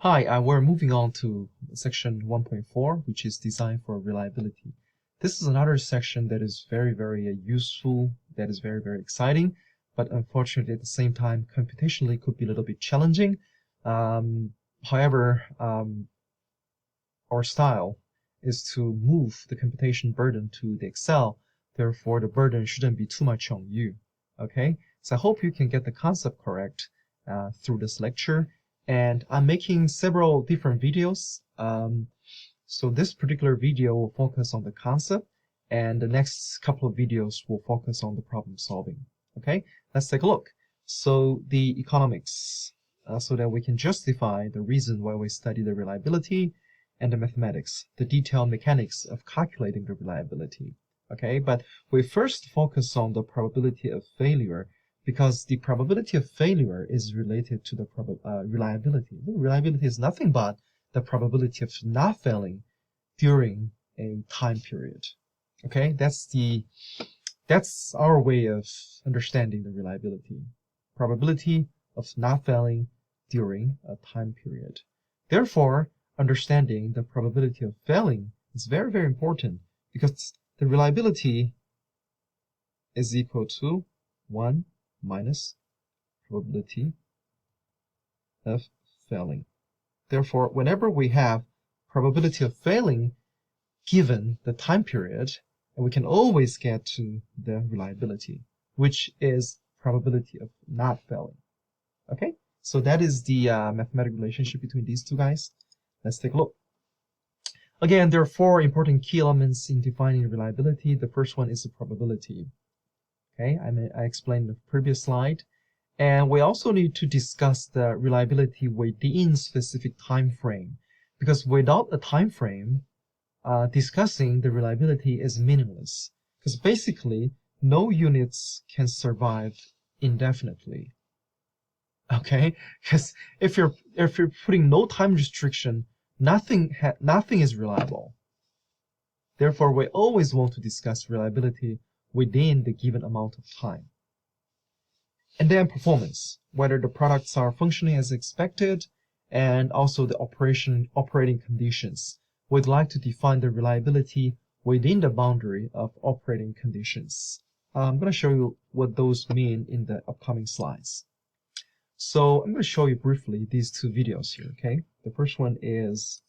Hi, we're moving on to section 1.4, which is design for reliability. This is another section that is very useful, that is very exciting, but unfortunately at the same time, computationally could be a little bit challenging. However, our style is to move the computation burden to the Excel. Therefore, the burden shouldn't be too much on you. Okay, so I hope you can get the concept correct through this lecture. And I'm making several different videos. So this particular video will focus on the concept, and the next couple of videos will focus on the problem solving. Okay, let's take a look. So the economics, so that we can justify the reason why we study the reliability, and the mathematics, the detailed mechanics of calculating the reliability. Okay, but we first focus on the probability of failure, because the probability of failure is related to the reliability. Reliability is nothing but the probability of not failing during a time period. Okay, that's our way of understanding the reliability. Probability of not failing during a time period. Therefore, understanding the probability of failing is very important, because the reliability is equal to 1 minus probability of failing. Therefore, whenever we have probability of failing given the time period, and we can always get to the reliability, which is probability of not failing. Okay, so that is the mathematical relationship between these two guys. Let's take a look. Again, there are four important key elements in defining reliability. The first one is the probability. Okay, I explained in the previous slide. And we also need to discuss the reliability within specific time frame, because without a time frame, discussing the reliability is meaningless, because basically no units can survive indefinitely. Okay, because if you're putting no time restriction, nothing is reliable. Therefore, we always want to discuss reliability within the given amount of time. And then performance, whether the products are functioning as expected, and also the operating conditions. We'd like to define the reliability within the boundary of operating conditions. I'm going to show you what those mean in the upcoming slides. So I'm going to show you briefly these two videos here, okay? The first one is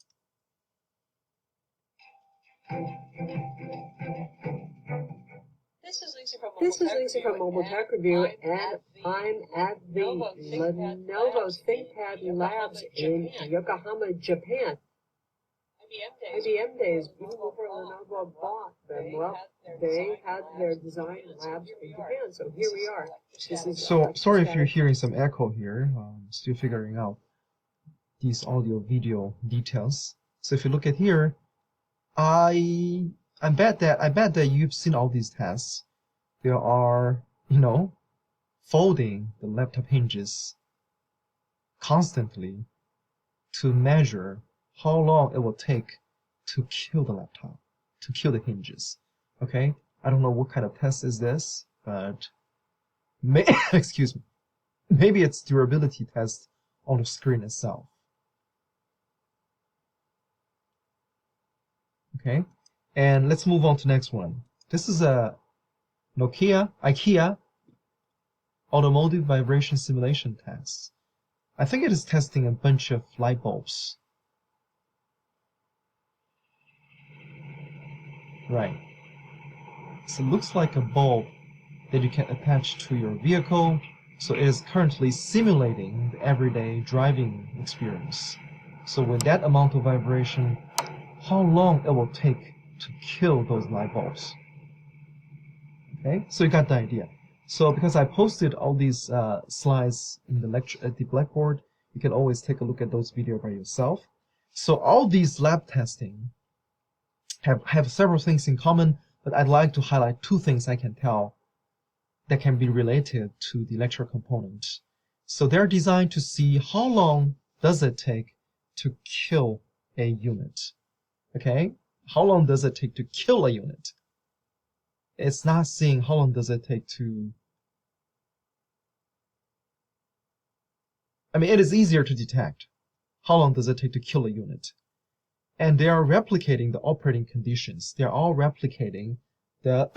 This is Lisa from Mobile Tech Review, and I'm at the Lenovo ThinkPad Labs in Yokohama, Japan. IBM days, before Lenovo bought them, well, they had their design labs in Japan, so here we are. This is so sorry if you're hearing some echo here. Still figuring out these audio-video details. So if you look at here, I bet that you've seen all these tests. There are, folding the laptop hinges constantly to measure how long it will take to kill the laptop, to kill the hinges. Okay, I don't know what kind of test is this, but excuse me, maybe it's durability test on the screen itself. Okay, and let's move on to the next one. This is a IKEA automotive vibration simulation test. I think it is testing a bunch of light bulbs. Right. So it looks like a bulb that you can attach to your vehicle. So it is currently simulating the everyday driving experience. So with that amount of vibration, how long it will take to kill those light bulbs? Okay, so you got the idea. So because I posted all these slides in the lecture at the Blackboard, you can always take a look at those videos by yourself. So all these lab testing have several things in common, but I'd like to highlight two things I can tell that can be related to the lecture component. So they're designed to see how long does it take to kill a unit. Okay, how long does it take to kill a unit? It's not seeing how long does it take to... I mean, it is easier to detect. how long does it take to kill a unit? And they are replicating the operating conditions. They're all replicating the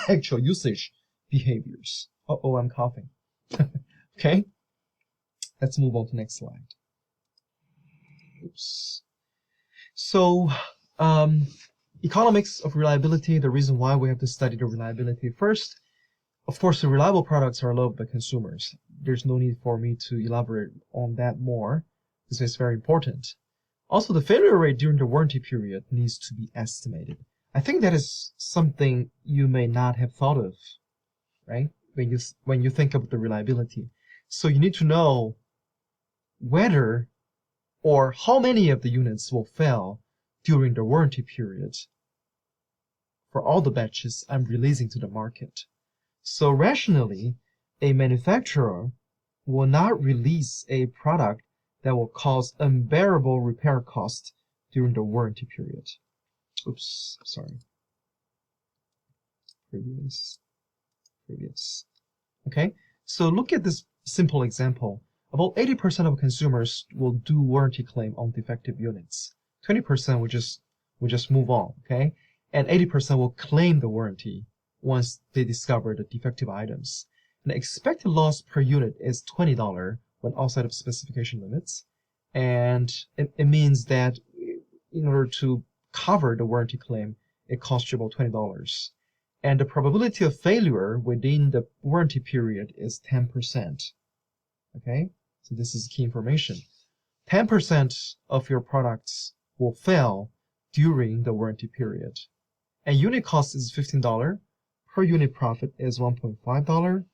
actual usage behaviors. Uh-oh, I'm coughing. Okay, let's move on to the next slide. Oops. So, economics of reliability, the reason why we have to study the reliability first. Of course, the reliable products are loved by consumers. There's no need for me to elaborate on that more, because it's very important. Also, the failure rate during the warranty period needs to be estimated. I think that is something you may not have thought of, right? When you think of the reliability. So you need to know whether or how many of the units will fail during the warranty period for all the batches I'm releasing to the market. So rationally, a manufacturer will not release a product that will cause unbearable repair costs during the warranty period. Oops, sorry. Previous. Okay, so look at this simple example. About 80% of consumers will do warranty claim on defective units. 20% will just move on, okay? And 80% will claim the warranty once they discover the defective items. And the expected loss per unit is $20 when outside of specification limits. And it means that in order to cover the warranty claim, it costs you about $20. And the probability of failure within the warranty period is 10%. Okay, so this is key information. 10% of your products will fail during the warranty period. And unit cost is $15. Per unit profit is $1.5,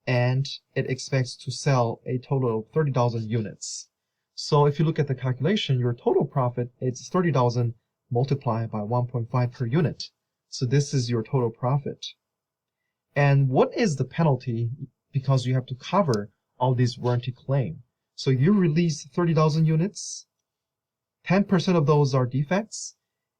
and it expects to sell a total of 30,000 units. So if you look at the calculation, your total profit is 30,000 multiplied by 1.5 per unit. So this is your total profit. And what is the penalty? Because you have to cover all these warranty claim. So you release 30,000 units, 10% of those are defects,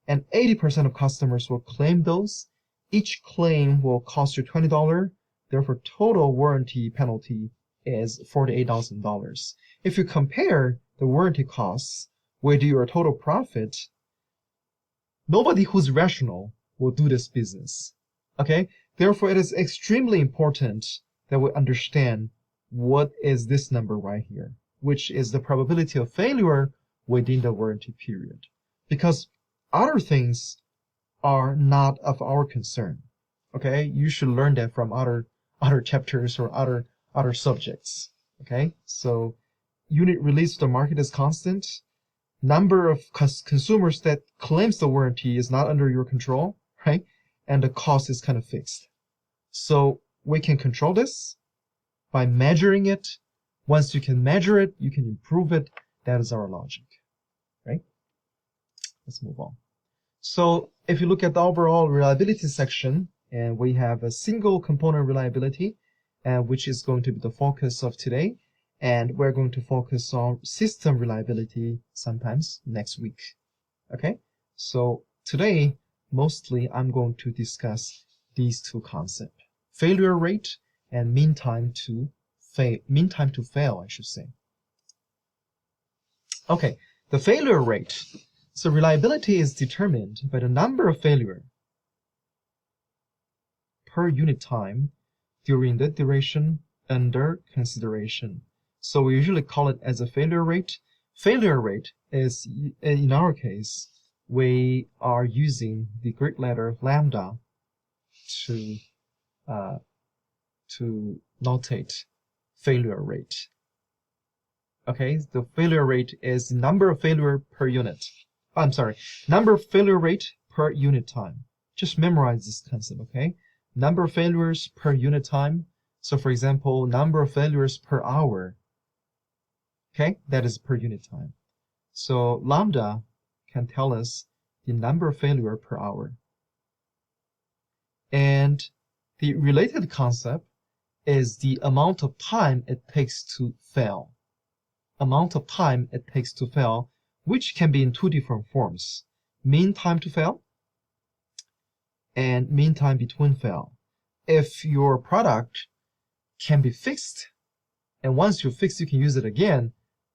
and 80% of customers will claim those. Each claim will cost you $20. Therefore, total warranty penalty is $48,000. If you compare the warranty costs with your total profit, nobody who's rational will do this business. Okay? Therefore, it is extremely important that we understand what is this number right here, which is the probability of failure within the warranty period. Because other things are not of our concern. Okay? You should learn that from other chapters or other subjects. Okay? So unit release to the market is constant. Number of consumers that claims the warranty is not under your control, right? And the cost is kind of fixed. So we can control this by measuring it. Once you can measure it, you can improve it. That is our logic, right? Let's move on. So if you look at the overall reliability section, and we have a single component reliability, which is going to be the focus of today. And we're going to focus on system reliability sometimes next week. Okay? So today, mostly I'm going to discuss these two concepts. Failure rate and mean time to fail, I should say. Okay, the failure rate. So reliability is determined by the number of failure per unit time during the duration under consideration. So we usually call it as a failure rate. Failure rate is, in our case, we are using the Greek letter lambda to notate failure rate. Okay, the failure rate is the number of failure per unit. Number of failure rate per unit time. Just memorize this concept, okay? Number of failures per unit time. So for example, number of failures per hour. Okay, that is per unit time. So lambda can tell us the number of failure per hour. And the related concept is the amount of time it takes to fail. Amount of time it takes to fail, which can be in two different forms. Mean time to fail and mean time between fail. If your product can be fixed, and once you fix, you can use it again,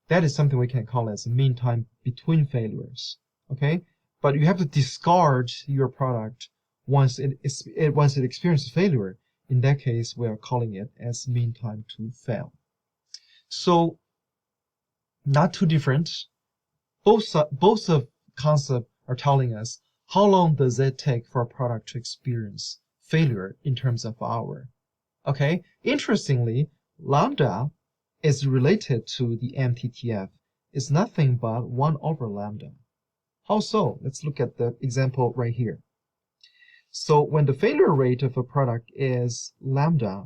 that is something we can call as mean time between failures. Okay, but you have to discard your product once it experiences failure. In that case, we are calling it as mean time to fail. So not too different. Both of concepts are telling us how long does it take for a product to experience failure in terms of hour. Okay, interestingly, lambda is related to the MTTF. It's nothing but 1 over lambda. How so? Let's look at the example right here. So when the failure rate of a product is lambda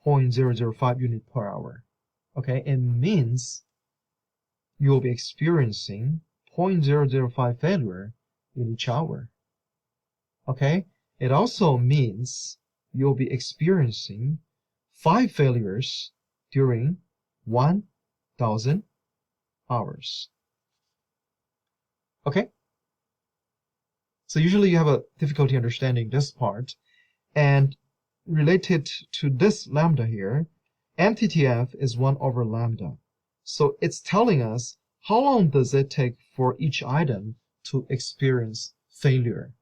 0.005 unit per hour, okay, it means you will be experiencing 0.005 failure in each hour. Okay, it also means you'll be experiencing 5 failures during 1,000 hours. Okay, so usually you have a difficulty understanding this part, and related to this lambda here, MTTF is 1 over lambda. So it's telling us how long does it take for each item to experience failure.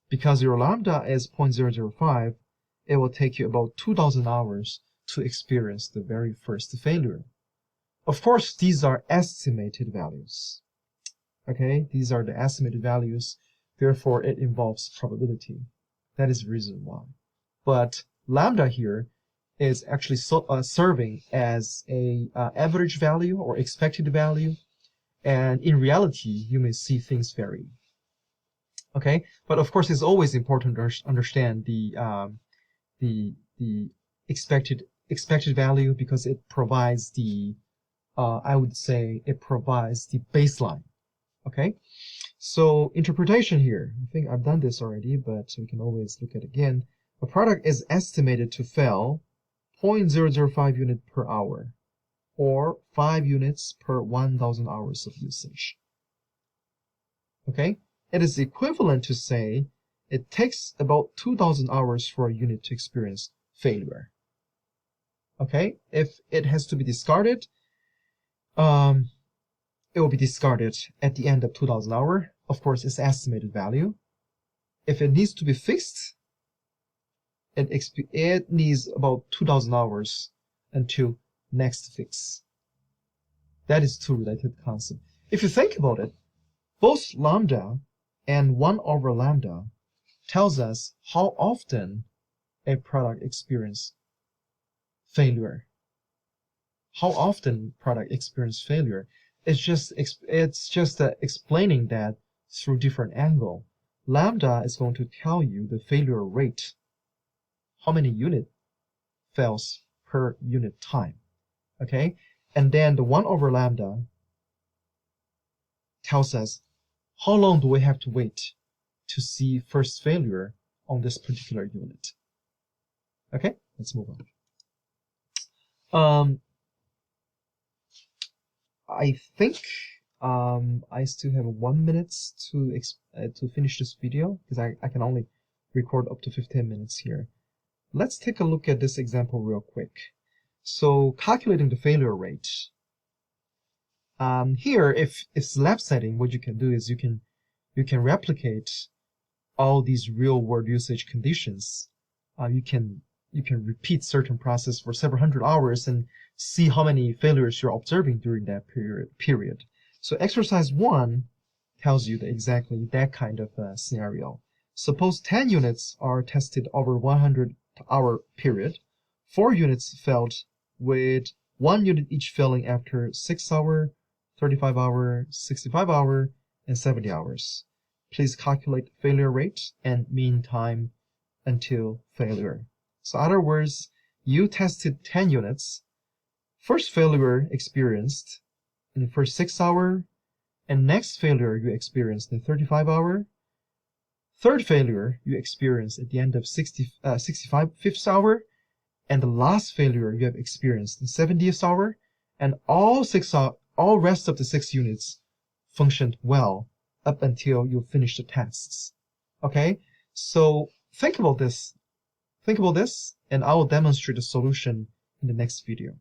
Because your lambda is 0.005, it will take you about 2,000 hours to experience the very first failure. Of course, these are estimated values. Okay, these are the estimated values, therefore it involves probability. That is the reason why. But lambda here is actually serving as a average value or expected value, and in reality you may see things vary. Okay, but of course it's always important to understand the expected value, because it provides the I would say it provides the baseline. Okay, so interpretation here, I think I've done this already, but we can always look at it again. A product is estimated to fail 0.005 unit per hour, or 5 units per 1,000 hours of usage. Okay, it is equivalent to say it takes about 2,000 hours for a unit to experience failure. Okay, if it has to be discarded, it will be discarded at the end of 2,000 hours. Of course, it's estimated value. If it needs to be fixed, it needs about 2,000 hours until next fix. That is two related concepts. If you think about it, both lambda and 1 over lambda tells us how often a product experiences failure. How often product experience failure. It's just explaining that through different angle. Lambda is going to tell you the failure rate, how many unit fails per unit time. Okay, and then the 1 over lambda tells us how long do we have to wait to see first failure on this particular unit. Okay, let's move on. I think I still have 1 minute to finish this video, because I can only record up to 15 minutes here. Let's take a look at this example real quick. So calculating the failure rate. Here, if it's lab setting, what you can do is you can replicate all these real world usage conditions. You can repeat certain process for several hundred hours and see how many failures you're observing during that period. So exercise 1 tells you exactly that kind of scenario. Suppose 10 units are tested over 100-hour period. 4 units failed, with 1 unit each failing after 6 hour, 35 hour, 65 hour, and 70 hours. Please calculate failure rate and mean time until failure. So in other words, you tested 10 units. First failure experienced in the first 6 hour, and next failure you experienced in 35 hour. Third failure you experienced at the end of 65th hour, and the last failure you have experienced in 70th hour, and all rest of the 6 units functioned well up until you finish the tests. Okay, so think about this, and I will demonstrate the solution in the next video.